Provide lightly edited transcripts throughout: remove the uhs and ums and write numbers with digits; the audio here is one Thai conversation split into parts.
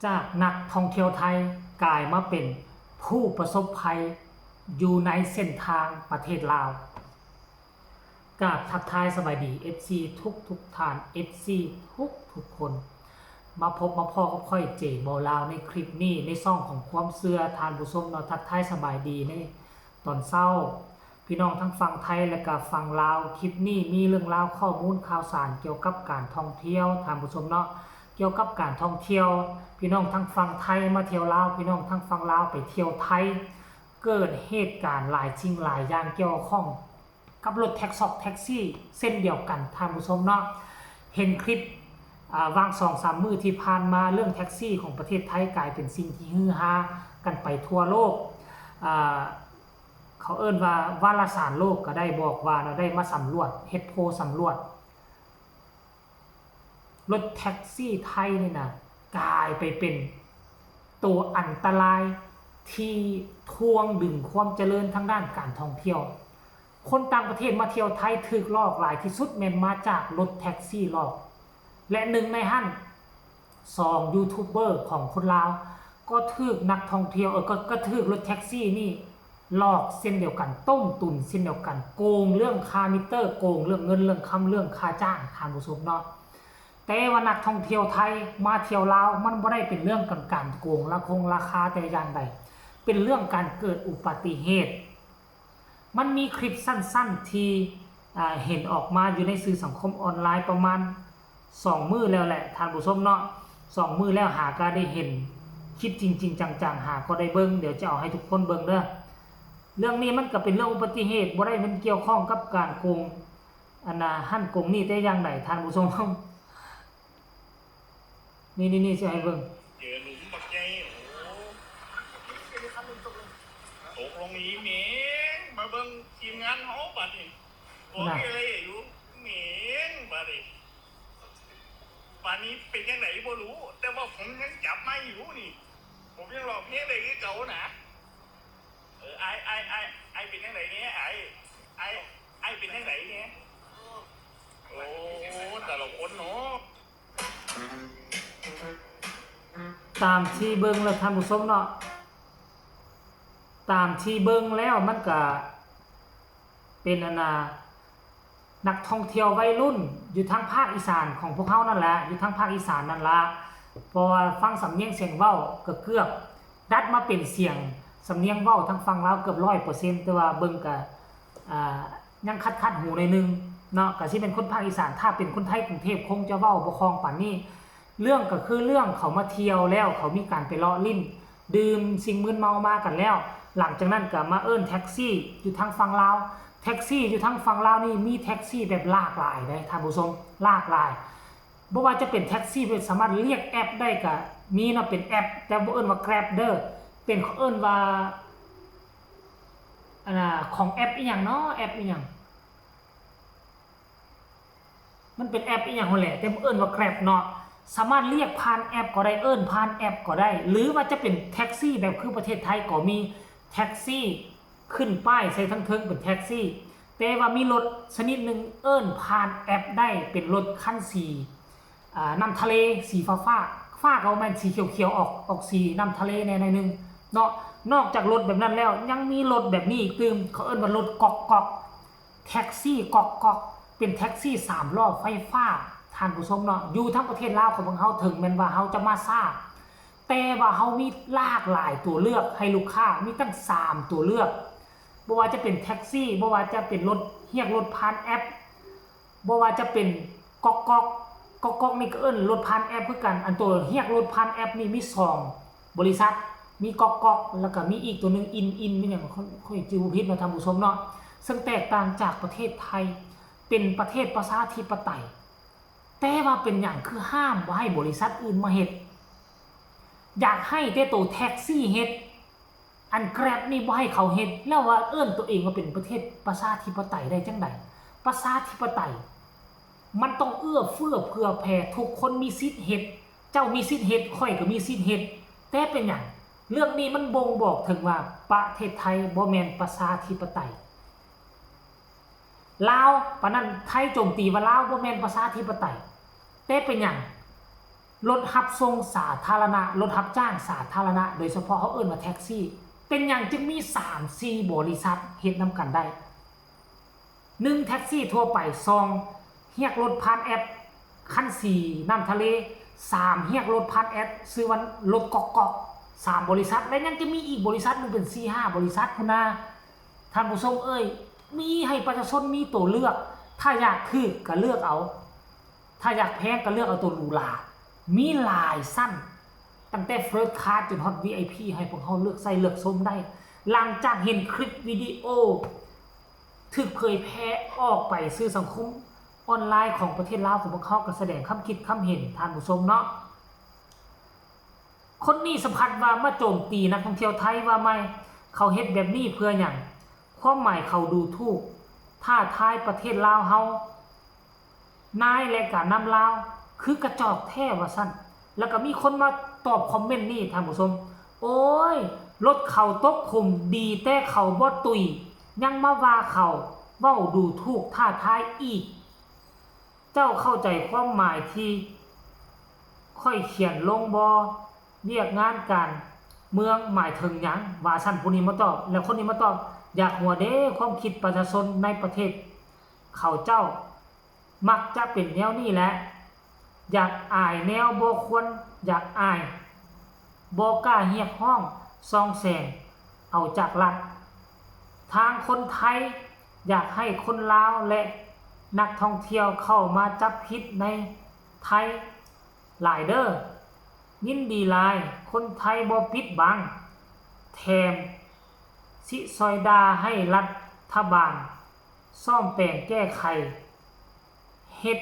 จากนักท่องเที่ยวไทยกลายมาเป็นผู้ประสบภัยอยู่ในเส้นทางประเทศลาวกราบทักทายสบายดี FC ทุกท่าน FC ทุกคนมาพบมาพ่อกับค่อยเจบอลาวในคลิปนี้ในซ่องของความเชื่อทานผู้ชมเนาะทักทายสบายดีในตอนเช้าพี่น้องทั้งฝั่งไทยและก็ฝั่งลาวคลิปนี้มีเรื่องราวข้อมูลข่าวสารเกี่ยวกับการท่องเที่ยวทานผู้ชมเนาะเกี่ยวกับการท่องเที่ยวพี่น้องทั้งฝั่งไทยมาเที่ยวลาวพี่น้องทั้งฝั่งลาวไปเที่ยวไทยเกิดเหตุการณ์หลายสิ่งหลายอย่างเกี่ยวข้องกับรถแท็กซี่เส้นเดียวกันท่านผู้ชมเนาะเห็นคลิปวาง 2-3 มื้อที่ผ่านมาเรื่องแท็กซี่ของประเทศไทยกลายเป็นสิ่งที่ฮือฮากันไปทั่วโลกเขาเอิ้นว่าวารสารโลกก็ได้บอกว่าเราได้มาสำรวจเฮ็ดโพลสำรวจรถแท็กซี่ไทยนี่นะกลายไปเป็นตัวอันตรายที่ทวงดึงความเจริญทางด้านการท่องเที่ยวคนต่างประเทศมาเที่ยวไทยถูกหลอกหลายที่สุดแม่นมาจากรถแท็กซี่หลอกและหนึ่งในหั่น2ยูทูบเบอร์ของคนลาวก็ถูกนักท่องเที่ยวก็ถูกรถแท็กซี่นี่หลอกเส้นเดียวกันต้มตุนเส้นเดียวกันโกงเรื่องค่ามิเตอร์โกงเรื่องเงินเรื่องคำเรื่องค่าจ้างทางผู้ชมเนาะแต่ว่านักท่องเที่ยวไทยมาเที่ยวลาวมันบ่ได้เป็นเรื่องการโกงราคาแต่อย่างใดเป็นเรื่องการเกิดอุบัติเหตุมันมีคลิปสั้นๆที่เห็นออกมาอยู่ในสื่อสังคมออนไลน์ประมาณ2 มื้อแล้วแหละท่านผู้ชมเนาะ2 มื้อแล้วหาก็ได้เห็นคลิปจริงๆจังๆหาก็ได้เบิ่งเดี๋ยวจะเอาให้ทุกคนเบิ่งเด้อเรื่องนี้มันก็เป็นเรื่องอุบัติเหตุบ่ได้มันเกี่ยวข้องกับการโกงหั่นโกงนี่แต่อย่างใดท่านผู้ชมนี่สิให้เบิ่งเจอหลุมปักใหญ่โอ้ตกลงนี้เหม็นมาเบิ่งทีมงานเฮาบัดนี้โอ้ยอะไรอยู่เหม็นบัดนี้ป่านนี้เป็นจังไดบ่รู้แต่ว่าผมยังจับไม่อยู่นี่ผมยังรอเพลงได้คือเก่านะไอเป็นจังไดเนี่ยไอเป็นจังไดเนี่ยโอ้แต่ละคนเนาะตามที่เบิ่งแล้วท่านผู้ชมเนาะตามที่เบิ่งแล้วมันก็เป็นนักท่องเที่ยววัยรุ่นอยู่ทางภาคอีสานของพวกเขานั่นแหละอยู่ทางภาคอีสานนั่นละพอฟังสำเนียงเสียงเว้าก็เกือบดัดมาเป็นเสียงสำเนียงเว้าทางฝั่งลาวเกือบ 100% แต่ว่าเบิ่งก็ยังคัดหูหน่อยนึงเนาะก็สิเป็นคนภาคอีสานถ้าเป็นคนไทยกรุงเทพคงจะเว้าบ่คล่องปานนี้เรื่องก็คือเรื่องเขามาเที่ยวแล้วเขามีการไปเลาะลิ้นดื่มสิ่งมึนเมามากันแล้วหลังจากนั้นก็มาเอิ้นแท็กซี่อยู่ทางฝั่งลาวแท็กซี่อยู่ทางฝั่งลาวนี่มีแท็กซี่แบบหลากหลายได้ท่านผู้ชมหลากหลายบ่ว่าจะเป็นแท็กซี่เป็นสามารถเรียกแอปได้ก็มีนะเป็นแอปแต่บ่เอิ้นว่า Grab เด้อเป็นเขาเอิ้นว่าของแอปอีหยังเนาะแอปอีหยังมันเป็นแอปอีหยังนั่นแหละแต่บ่เอิ้นว่า Grab เนาะสามารถเรียกผ่านแอปก็ได้เอิ้นผ่านแอปก็ได้หรือว่าจะเป็นแท็กซี่แบบคือประเทศไทยก็มีแท็กซี่ขึ้นป้ายใส่ทั้งเทิงเป็นแท็กซี่แต่ว่ามีรถชนิดหนึ่งเอิ้นผ่านแอปได้เป็นรถคันสีน้ำทะเลสีฟ้าก็แม่นสีเขียวออกสีน้ำทะเลแน่ๆนึงเนาะนอกจากรถแบบนั้นแล้วยังมีรถแบบนี้อีกตึมเขาเอิ้นว่ารถกอกแท็กซี่กอกเป็นแท็กซี่3 ล้อไฟฟ้าท่านผู้ชมเนาะอยู่ทั้งประเทศลาวของเฮาถึงแม้นว่าเฮาจะมาซ่าแต่ว่าเฮามีหลากหลายตัวเลือกให้ลูกค้ามีตั้ง3ตัวเลือกบ่ว่าจะเป็นแท็กซี่บ่ว่าจะเป็นรถเรียกรถผ่านแอปบ่ว่าจะเป็นกอกนี่ก็เอิ้นรถผ่านแอปคือกันอันตัวเรียกรถผ่านแอปนี่มี2บริษัทมีกอกแล้วก็มีอีกตัวนึงอินมีหยังค่อยจื้อบ่ผิดเนาะท่านผู้ชมเนาะซึ่งแตกต่างจากประเทศไทยเป็นประเทศประชาธิปไตยแต่ว่าเป็นหยังคือห้ามบ่ให้บริษัทอื่นมาเฮ็ดอยากให้แต่ตัวแท็กซี่เฮ็ดอัน Grab นี่บ่ให้เขาเฮ็ดแล้วว่าเอิ้นตัวเองว่าเป็นประเทศประชาธิปไตยได้จังได๋ประชาธิปไตยมันต้องเอื้อเฟื้อเผื่อแผ่ทุกคนมีสิทธิ์เฮ็ดเจ้ามีสิทธิ์เฮ็ดข้อยก็มีสิทธิ์เฮ็ดแต่เป็นหยังเรื่องนี้มันบ่งบอกถึงว่าประเทศไทยบ่แม่นประชาธิปไตยลาวปานนั้นไทยโจมตีว่าลาวบ่แม่นประชาธิปไตยแต่เป็นหยัง รถรับส่งสาธารณะรถรับจ้างสาธารณะโดยเฉพาะเขาเอิ้นว่าแท็กซี่เป็นอย่างจึงมี 3-4 บริษัทเฮ็ดนำกันได้1แท็กซี่ทั่วไป2เรียกรถผ่านแอปคัน4น้ำทะเล3เรียกรถผ่านแอปซื้อวันรถกอกๆ3บริษัทและยังจะมีอีกบริษัทนึงเป็น 4-5 บริษัทพุ่นน่ะท่านผู้ชมเอ้ยมีให้ประชาชนมีตัวเลือกถ้าอยากถูกก็เลือกเอาถ้าอยากแพงก็เลือกเอาตัวหรูหรามีหลายสั้นตั้งแต่ First Class จน Hot VIP ให้พวกเขาเลือกใส่เลือกชมได้หลังจากเห็นคลิปวิดีโอถูกเผยแพร่ออกไปสื่อสังคมออนไลน์ของประเทศลาวของพวกเขาก็แสดงความคิดความเห็นท่านผู้ชมเนาะคนนี้สัมผัสว่ามาโจมตีนักท่องเที่ยวไทยว่าไม่เขาเฮ็ดแบบนี้เพื่อหยังความหมายเขาดูถูกท้าทายประเทศลาวเฮานายและการนำลาวคือกระจอกแท้ว่าซั่นแล้วก็มีคนมาตอบคอมเมนต์นี่ท่านผู้ชมโอ้ยรถเขาตกคุมดีแต่เขาบ่ตุยยังมาว่าเขาเว้าดูถูกท้าทายอีกเจ้าเข้าใจความหมายที่ค่อยเขียนลงบ่เรียกงานการเมืองหมายถึงหยังว่าซั่นผู้นี้มาตอบแล้วคนนี้มาตอบอยากหัวเด้ความคิดประชาชนในประเทศเขาเจ้ามักจะเป็นแนวนี้แหละอยากอายแนวบ่ควรอยากอายบ่กล้าเรียกร้องซองแสงเอาจากรัฐทางคนไทยอยากให้คนลาวและนักท่องเที่ยวเข้ามาจับผิดในไทยหลายเด้อยินดีหลายคนไทยบ่ปิดบังแถมสิซอยดาให้รัฐบาลซ่อมแปลงแก้ไขเฮ็ด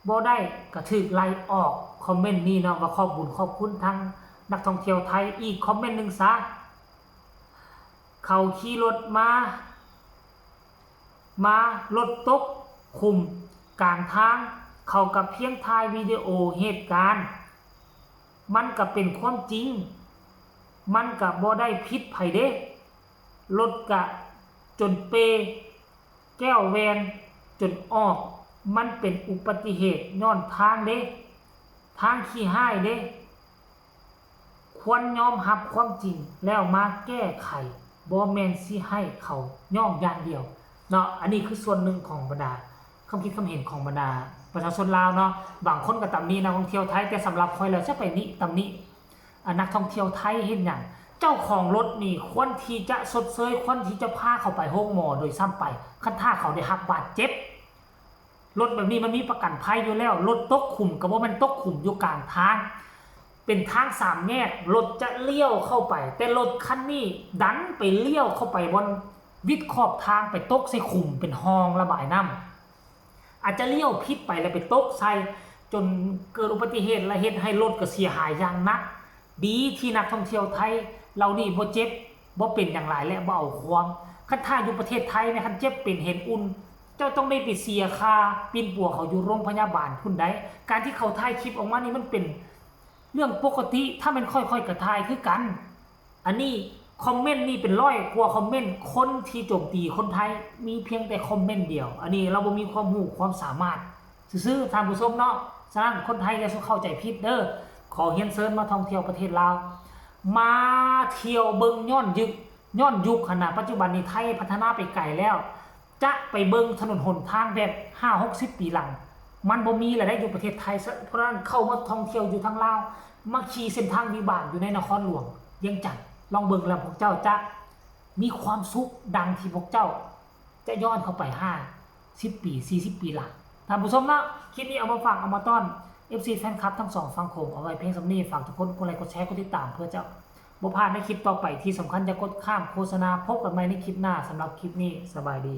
บ่ได้ก็ถูกไล่ออกคอมเมนต์นี้เนาะว่าขอบบุญขอบคุณทั้งนักท่องเที่ยวไทยอีกคอมเมนต์นึงซะเขาขี่รถมารถตกคุมกลางทางเขากับเพียงถ่ายวิดีโอเหตุการณ์มันก็เป็นความจริงมันก็บ่ได้ผิดไผเด้รถก็จนเปแก้วแวนจนออกมันเป็นอุบัติเหตุย้อนทางเด้ทางขี้ห้ายเด้ควรยอมรับความจริงแล้วมาแก้ไขบ่แม่นสิให้เขาย่องอย่างเดียวเนาะอันนี้คือส่วนหนึ่งของบรรดาความคิดความเห็นของบรรดาประชาชนลาวเนาะบางคนก็ตำหนินักท่องเที่ยวไทยแต่สำหรับข่อยแล้วจะไปนี่ตำหนินักท่องเที่ยวไทยเฮ็ดหยังเจ้าของรถนี่ควรที่จะชดเชยควรที่จะพาเขาไปโรงหมอโดยซ้ำไปคันถ้าเขาได้รับบาดเจ็บรถแบบนี้มันมีประกันภัยอยู่แล้วรถตกขุมก็บ่แม่นตกขุมอยู่กลางทางเป็นทาง3แยกรถจะเลี้ยวเข้าไปแต่รถคันนี้ดันไปเลี้ยวเข้าไปบนวิดขอบทางไปตกใส่ขุมเป็นห้องระบายน้ำอาจจะเลี้ยวผิดไปแล้วไปตกใส่จนเกิดอุบัติเหตุและเฮ็ดให้รถก็เสียหายอย่างหนักดีที่นักท่องเที่ยวไทยเรานี่บ่เจ็บบ่เป็นอย่างไรและบ่เอาความคันถ้าอยู่ประเทศไทยเนี่ยคันเจ็บเป็นเห็นอุ่นเจ้าต้องได้ไปเสียค่าปีนปัวเขาอยู่โรงพยาบาลพุ่นใดการที่เขาถ่ายคลิปออกมานี่มันเป็นเรื่องปกติถ้ามันค่อยๆกระถ่ายคือกันอันนี้คอมเมนต์นี่เป็นร้อยกว่าคอมเมนต์คนที่โจมตีคนไทยมีเพียงแต่คอมเมนต์เดียวอันนี้เราบ่มีความรู้ความสามารถซื่อๆท่านผู้ชมเนาะฉะนั้นคนไทยอย่าเข้าใจผิดเด้อขอเฮียนเซิร์นมาท่องเที่ยวประเทศลาวมาเที่ยวเบิ่งย้อนยุคขณะปัจจุบันนี้ไทยพัฒนาไปไกลแล้วจะไปเบิ่งถนนหนทางแบบ 5-60 ปีหลังมันบ่มีแล้วได้อยู่ประเทศไทยเพราะฉะนั้นเข้ามาท่องเที่ยวอยู่ทางลาวมาขี่เส้นทางวิบากอยู่ในนครหลวงเวียงจันทน์ลองเบิ่งแล้วพวกเจ้าจะมีความสุขดังที่พวกเจ้าจะย้อนเข้าไป50 ปี40 ปีหลังท่านผู้ชมนะคลิปนี้เอามาฝากเอามาต้อน FC แฟนคลับทั้ง2ฝั่งโขงเอาไว้เพียงสำนี้ฝากทุกคนกดไลค์กดแชร์กดติดตามเพื่อจะบ่พลาดในคลิปต่อไปที่สำคัญจะกดข้ามโฆษณาพบกันใหม่ในคลิปหน้าสำหรับคลิปนี้สบายดี